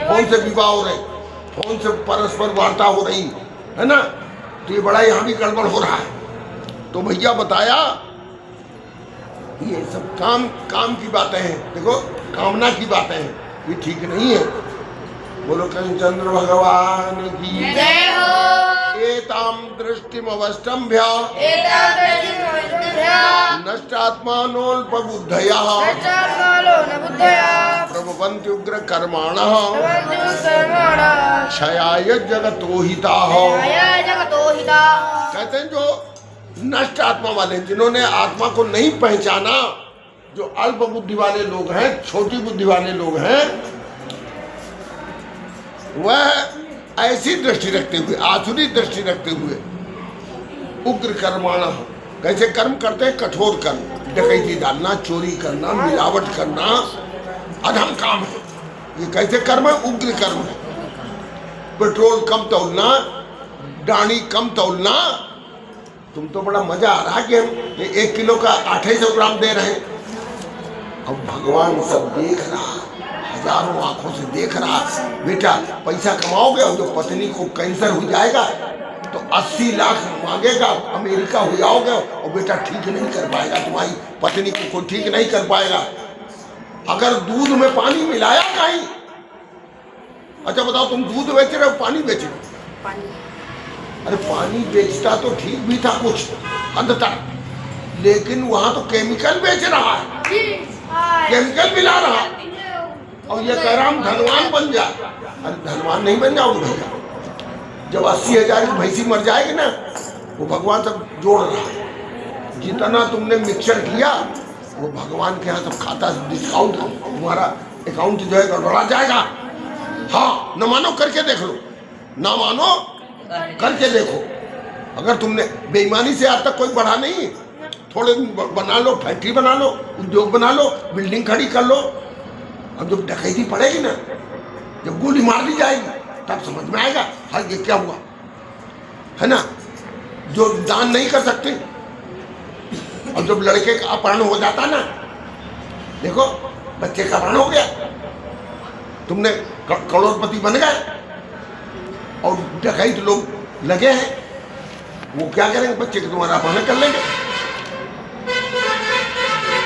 Phone से विवाह हो रहे, फोन से परस्पर वार्ता हो रही है ना, तो ये बड़ा यहाँ भी गड़बड़ हो रहा है। तो भैया बताया ये सब काम की बातें हैं, देखो कामना की बातें हैं, ये ठीक नहीं है। बोलो कंचंद्र भगवान की जय हो। एताम दृष्टिमवष्टम्भ्य नष्टात्मानोल्पबुद्धयः प्रभवन्ति उग्र कर्माणः क्षयाय जगतो हिताः। कहते हैं जो नष्ट आत्मा वाले, जिन्होंने आत्मा को नहीं पहचाना, जो अल्प बुद्धि वाले लोग हैं, छोटी बुद्धि वाले लोग हैं, वह ऐसी दृष्टि रखते हुए, आसुरी दृष्टि रखते हुए उग्र कर्माणा, कैसे कर्म करते हैं, कठोर कर्म, डकैती डालना, चोरी करना, मिलावट करना, अधम काम है। ये कैसे कर्म है? उग्र कर्म है। पेट्रोल कम तौलना, डाणी कम तौलना। तुम तो बड़ा मजा आ रहा कि हम 1 किलो का 800 ग्राम दे रहे हैं। अब भगवान सब देख रहा, हजारों आंखों से देख रहा। बेटा पैसा कमाओगे और जो पत्नी को कैंसर हो जाएगा तो 80 लाख मांगेगा, अमेरिका हो जाओगे और बेटा ठीक नहीं कर पाएगा, तुम्हारी पत्नी को कोई ठीक नहीं कर पाएगा। अगर दूध में पानी मिलाया कहीं, अच्छा बताओ, तुम दूध बेच रहे हो पानी बेच रहे हो? अरे पानी बेचता तो ठीक भी था कुछ हद तक, लेकिन वहां तो केमिकल बेच रहा है, केमिकल मिला रहा, और ये कह रहा हम धनवान बन जा। अरे धनवान नहीं बन जाओगे भैया, जब 80,000 की भैंसी मर जाएगी ना, वो भगवान सब जोड़ रहा है। जितना तुमने मिक्सर किया वो भगवान के यहाँ सब खाता, डिस्काउंट, तुम्हारा अकाउंट जो है गड़बड़ा जाएगा। हाँ, न मानो करके देख लो, ना मानो करके देखो। अगर तुमने बेईमानी से आज तक कोई बढ़ा नहीं, थोड़े बना लो, फैक्ट्री बना लो, उद्योग बना लो, बिल्डिंग खड़ी कर लो। अब जब डकैती पड़ेगी ना, जब गोली मार दी जाएगी, तब समझ में आएगा हाँ ये क्या हुआ, है ना। जो दान नहीं कर सकते, और जब लड़के का अपहरण हो जाता ना, देखो बच्चे का अपहरण हो गया, तुमने करोड़पति बन गए और डकैत लोग लगे हैं, वो क्या करेंगे? बच्चे के तुम्हारा अपहरण कर लेंगे।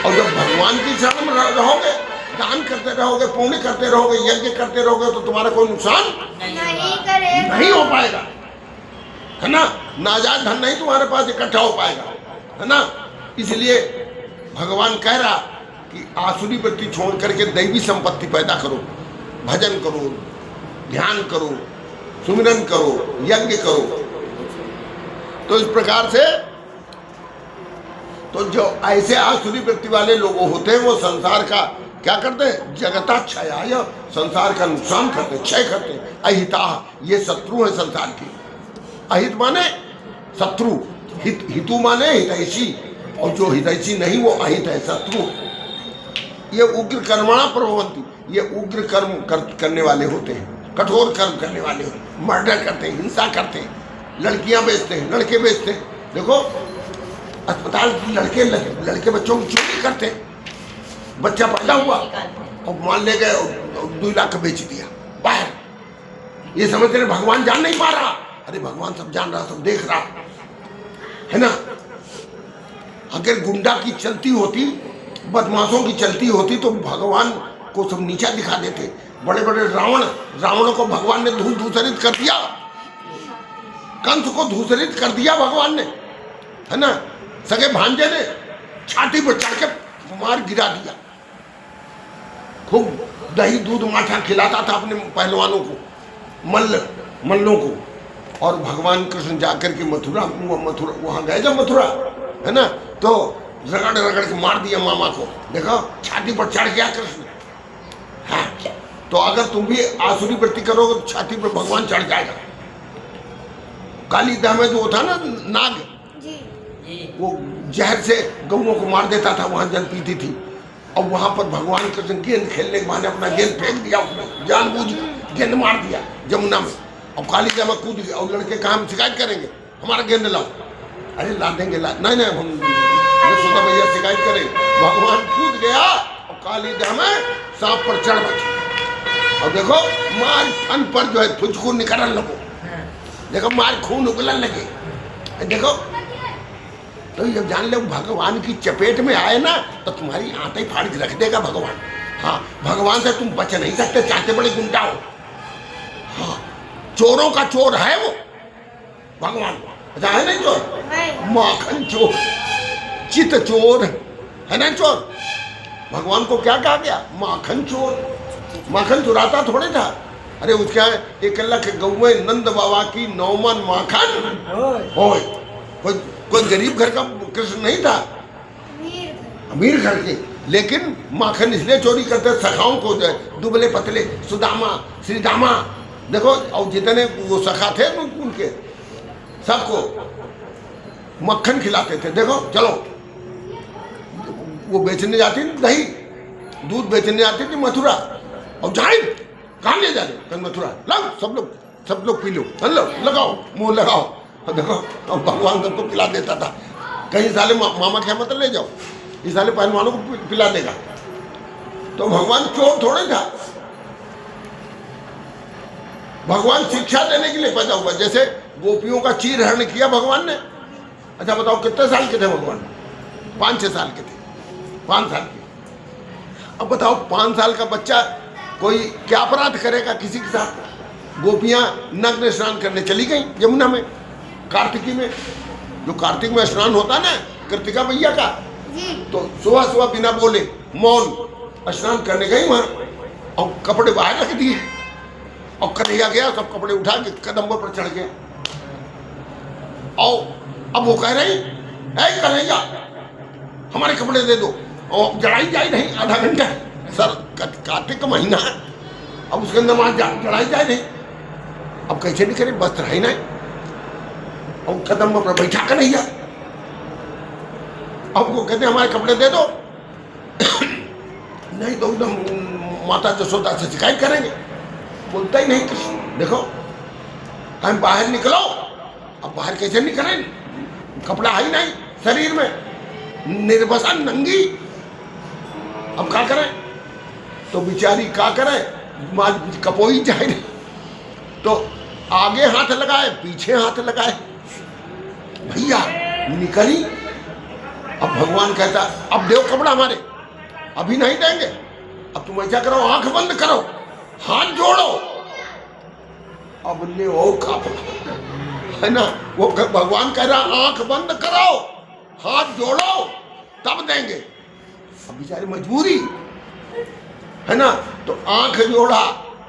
और जब भगवान की शरण में रहोगे, दान करते रहोगे, पुण्य करते रहोगे, यज्ञ करते रहोगे, तो तुम्हारा कोई नुकसान नहीं हो पाएगा, है ना। नाजायज धन नहीं तुम्हारे पास इकट्ठा हो पाएगा, है ना। इसलिए भगवान कह रहा कि आसुरी वृत्ति छोड़ करके दैवी संपत्ति पैदा करो, भजन करो, ध्यान करो, सुमिरन करो, यज्ञ करो। तो इस प्रकार से तो जो ऐसे आसुरी वृत्ति वाले लोग होते हैं, वो संसार का क्या करते हैं? जगता क्षयाय, संसार का नुकसान करते, क्षय करते। अहिता, ये शत्रु है संसार की। अहित माने शत्रु, हितु माने हितैषी, और जो हितैषी नहीं वो अहित है, शत्रु। ये उग्र कर्मणा प्रभवन्ति, ये उग्र कर्म करने वाले होते हैं, कठोर कर्म करने वाले होते हैं, मर्डर करते हैं, हिंसा करते हैं, लड़कियां बेचते हैं, लड़के बेचते हैं। देखो अस्पताल की लड़के बच्चों की चोरी करते हैं। बच्चा पैदा हुआ और मान ले गए और 2 लाख का बेच दिया बाहर। ये समझते रहे भगवान जान नहीं पा रहा। अरे भगवान सब जान रहा, सब देख रहा, है ना। अगर गुंडा की चलती होती, बदमाशों की चलती होती, तो भगवान को सब नीचा दिखा देते। बड़े बड़े रावणों को भगवान ने धूसरित कर दिया, कंस को धूसरित कर दिया भगवान ने, है ना। सगे भांजे ने छाती पर चढ़ के मार गिरा दिया। खूब दही दूध माठा खिलाता था अपने पहलवानों को, मल्लों को। और भगवान कृष्ण जाकर के मथुरा वहां गए जब मथुरा, है ना, तो रगड़ के मार दिया मामा को। देखो छाती पर चढ़ गया कृष्ण। हाँ, तो अगर तुम भी आसुरी वृत्ति करोगे तो छाती पर भगवान चढ़ जाएगा। काली दाह में जो था ना नाग, वो जहर से गौओं को मार देता था, वहां जल पीती थी। और वहां पर भगवान कृष्ण गेंद खेलने के बहाने अपना गेंद फेंक दिया, उसमें जानबूझ गेंद मार दिया जमुना में। और काली दाह में कूद गया। और लड़के कहा हम शिकायत करेंगे, हमारा गेंद लाओ। अरे ला देंगे, नहीं हम यशोदा भैया शिकायत करें। भगवान कूद गया और काली दाह में सांप पर चढ़ बैठे। और देखो मार फन पर जो है तुझ खून निकलने लगो, देखो मार खून उगलने लगे। देखो तो जब जान लो भगवान की चपेट में आए ना तो तुम्हारी आंतें फाड़ के रख देगा भगवान। हाँ, भगवान से तुम बच नहीं सकते, चाहते बड़े गुंडा हो। हाँ, चोरों का चोर है वो भगवान। अच्छा है नहीं चोर? माखन चोर, चित चोर है ना चोर। भगवान को क्या कहा गया? माखन चोर। माखन चुराता थोड़े था। अरे उसका 1 लाख गौ में नंद बाबा की 9 मन माखन होय। कोई गरीब घर का कृष्ण नहीं था, अमीर घर के, लेकिन माखन इसलिए चोरी करते सखाओं को, दुबले पतले सुदामा श्रीदामा, देखो और जितने वो सखा थे उनके सबको मक्खन खिलाते थे। देखो चलो वो बेचने जाती थी दही, दूध बेचने जाती थी मथुरा, और जाए कहाँ ले जा रहे? मथुरा लाओ, सब लोग पी लो, लो लगाओ, मुंह लगाओ। और देखो और भगवान सबको पिला देता था। कहीं साले मामा क्या मत ले जाओ, इस साले पहलवानों को पिला देगा। तो भगवान चोर थोड़े था, भगवान शिक्षा देने के लिए पैदा हुआ। जैसे गोपियों का चीरहरण किया भगवान ने। अच्छा बताओ कितने साल के थे भगवान? 5-6 साल के थे, 5 साल के। अब बताओ 5 साल का बच्चा कोई क्या अपराध करेगा किसी के साथ? गोपियां नग्न स्नान करने चली गई यमुना में, कार्तिकी में, जो कार्तिक में स्नान होता ना कृतिका मैया का, तो सुबह सुबह बिना बोले मौन स्नान करने गई वहां, और कपड़े बाहर रख दिए, और कन्हैया गया सब कपड़े उठा के कदम्बों पर चढ़ गया। और अब वो कह रही है कन्हैया हमारे कपड़े दे दो, और जड़ाई जाए नहीं आधा घंटा सर, कार्तिक का महीना है, अब उसके अंदर वहां जड़ाई जाए नहीं। अब कैसे नहीं करे, वस्त्र है नहीं, और कदम पर बैठा कन्हैया। अब वो कहते हमारे कपड़े दे दो नहीं तो एकदम माता जसोदा से शिकायत करेंगे। बोलता ही नहीं कृष्ण, देखो हम बाहर निकलो। अब बाहर कैसे निकलें, कपड़ा है ही नहीं शरीर में, निर्वसा नंगी। अब क्या करें? तो बेचारी क्या करे, कपोई जाए। तो आगे हाथ लगाए, पीछे हाथ लगाए, भैया निकली। अब भगवान कहता अब दो कपड़ा हमारे, अभी नहीं देंगे, अब तुम ऐसा करो आंख बंद करो, हाथ जोड़ो। अब ले वो कपड़ा है ना, वो भगवान कह रहा आंख बंद करो, हाथ जोड़ो, तब देंगे। अब बेचारी मजबूरी है ना, तो आंख जोड़ा,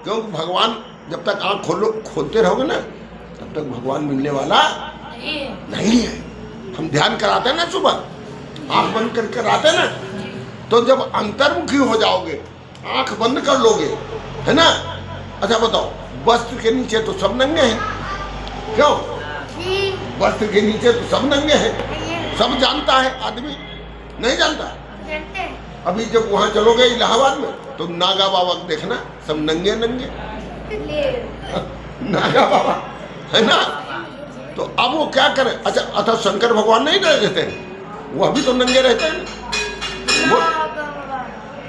क्योंकि भगवान जब तक आंख खोलते रहोगे ना तब तक भगवान मिलने वाला नहीं है। हम ध्यान कराते हैं ना सुबह, आंख बंद करके कराते हैं ना, तो जब अंतर्मुखी हो जाओगे, आंख बंद कर लोगे, है ना। अच्छा बताओ, वस्त्र के नीचे तो सब नंगे हैं, क्यों? वस्त्र के नीचे तो सब नंगे हैं, सब जानता है आदमी, नहीं जानता? अभी जब वहां चलोगे इलाहाबाद में तो नागा बाबा देखना, सब नंगे नंगे नागा बाबा, है ना। तो अब वो क्या करे? अच्छा अथा शंकर भगवान नहीं रहते हैं, वो अभी तो नंगे रहते हैं। वो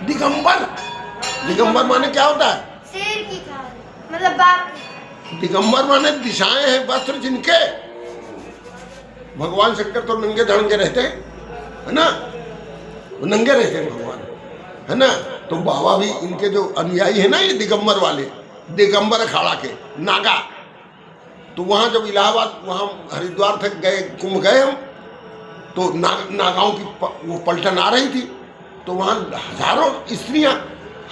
दिगंबर, दिगंबर माने क्या होता है? शेर की खाल, मतलब बाप। दिगंबर माने दिशाएं हैं वस्त्र जिनके। भगवान शंकर तो नंगे धड़ंगे रहते हैं, है ना, वो नंगे रहते हैं भगवान, है ना। तो बाबा भी इनके जो अनुयायी है ना, ये दिगंबर वाले, दिगंबर अखाड़ा के नागा। तो वहाँ जब इलाहाबाद, वहाँ हरिद्वार तक गए, कुंभ गए हम, तो नागाओं की वो पलटन आ रही थी, तो वहाँ हजारों स्त्रियाँ,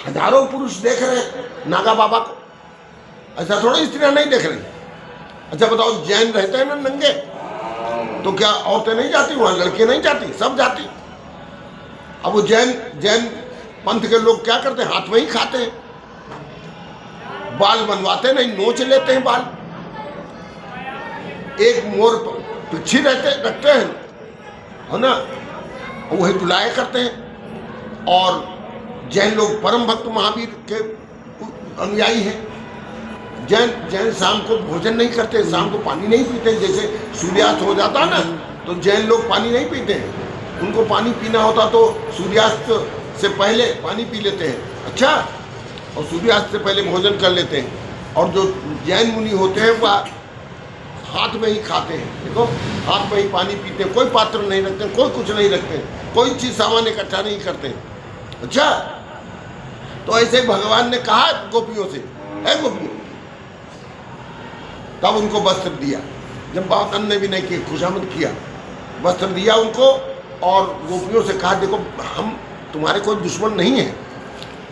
हजारों पुरुष देख रहे हैं नागा बाबा को। ऐसा थोड़ी स्त्रियाँ नहीं देख रही। अच्छा बताओ, जैन रहते हैं ना नंगे, तो क्या औरतें नहीं जाती वहाँ? लड़कियाँ नहीं जाती, सब जाती। अब वो जैन पंथ के लोग क्या करते हैं? हाथ में ही खाते हैं, बाल बनवाते नहीं, नोच लेते हैं बाल, एक मोर पिछी रखते हैं, है ना, वही बुलाया करते हैं। और जैन लोग परम भक्त महावीर के अनुयायी हैं। जैन शाम को भोजन नहीं करते, शाम को पानी नहीं पीते। जैसे सूर्यास्त हो जाता ना तो जैन लोग पानी नहीं पीते हैं, उनको पानी पीना होता तो सूर्यास्त से पहले पानी पी लेते हैं। अच्छा, और सूर्यास्त से पहले भोजन कर लेते हैं। और जो जैन मुनि होते हैं वह हाथ में ही खाते हैं, देखो हाथ में ही पानी पीते हैं, कोई पात्र नहीं रखते, कोई कुछ नहीं रखते, कोई चीज़ सामान इकट्ठा नहीं करते। अच्छा, तो ऐसे भगवान ने कहा गोपियों से, है गोपियों, तब उनको वस्त्र दिया। जब बात अन्य भी नहीं किए, खुशामद किया, वस्त्र दिया उनको और गोपियों से कहा देखो हम तुम्हारे कोई दुश्मन नहीं है,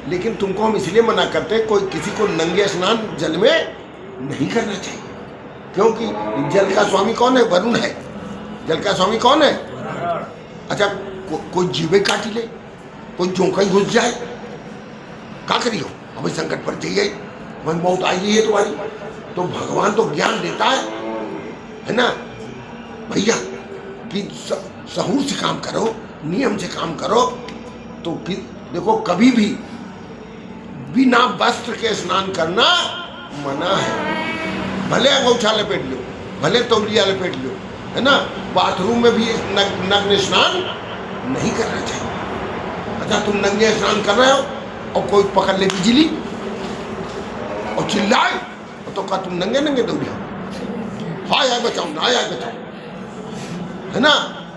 लेकिन तुमको हम इसलिए मना करते हैं, कोई किसी को नंगे स्नान जल में नहीं करना चाहिए, क्योंकि जल का स्वामी कौन है? वरुण है। जल का स्वामी कौन है? अच्छा, कोई जीवे काटी ले, कोई झोंका ही घुस जाए, क्या करियो? अभी संकट पड़ जाइए, वही मौत आई है तुम्हारी। तो भगवान तो ज्ञान देता है ना भैया, कि सहूर से काम करो, नियम से काम करो। तो देखो कभी भी बिना वस्त्र के स्नान करना मना है। भले अंगूठा लपेट लो, भले तौलिया लपेट लो, है ना, बाथरूम में भी नग्न स्नान नहीं करना चाहिए। अच्छा, तुम नंगे स्नान कर रहे हो और कोई पकड़ ले बिजली और चिल्लाए तो क्या तुम नंगे नंगे दौड़े हो? हाय हाय बचाओ ना, हाय हाय बचाओ, है ना।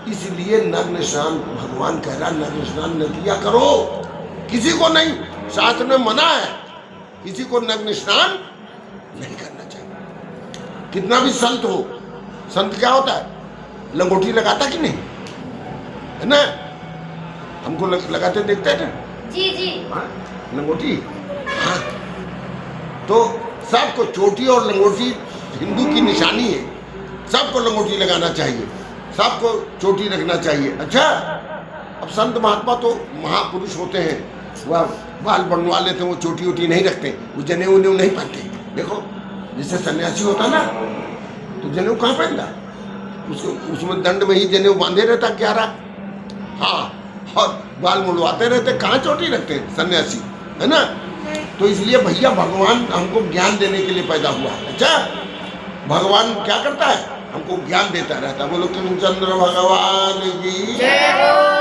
इसलिए नग्न स्नान भगवान कह रहा, नग्न स्नान न किया करो, किसी को नहीं, शास्त्र में मना है, किसी को नग्न स्नान नहीं करना चाहिए। कितना भी संत हो, संत क्या होता है? लंगोटी लगाता कि नहीं, है ना, हमको लगाते देखते हैं ना जी जी, लंगोटी। हाँ, तो सबको चोटी और लंगोटी हिंदू की निशानी है, सबको लंगोटी लगाना चाहिए, सबको चोटी रखना चाहिए। अच्छा, अब संत महात्मा तो महापुरुष होते हैं, वह बाल बनवा लेते हैं, वो चोटी वोटी नहीं रखते, वो जनेऊ उनेऊ नहीं पहनते। देखो जैसे सन्यासी होता ना, तो जनेऊ कहाँ पहनता? उसको उसमें दंड में ही जनेऊ बांधे रहता 11। हाँ, और बाल मुड़वाते रहते, कहाँ चोटी रखते सन्यासी, है ना। तो इसलिए भैया भगवान हमको ज्ञान देने के लिए पैदा हुआ है। अच्छा, भगवान क्या करता है? हमको ज्ञान देता रहता है। बोलो कृष्णचंद्र भगवान की जय हो।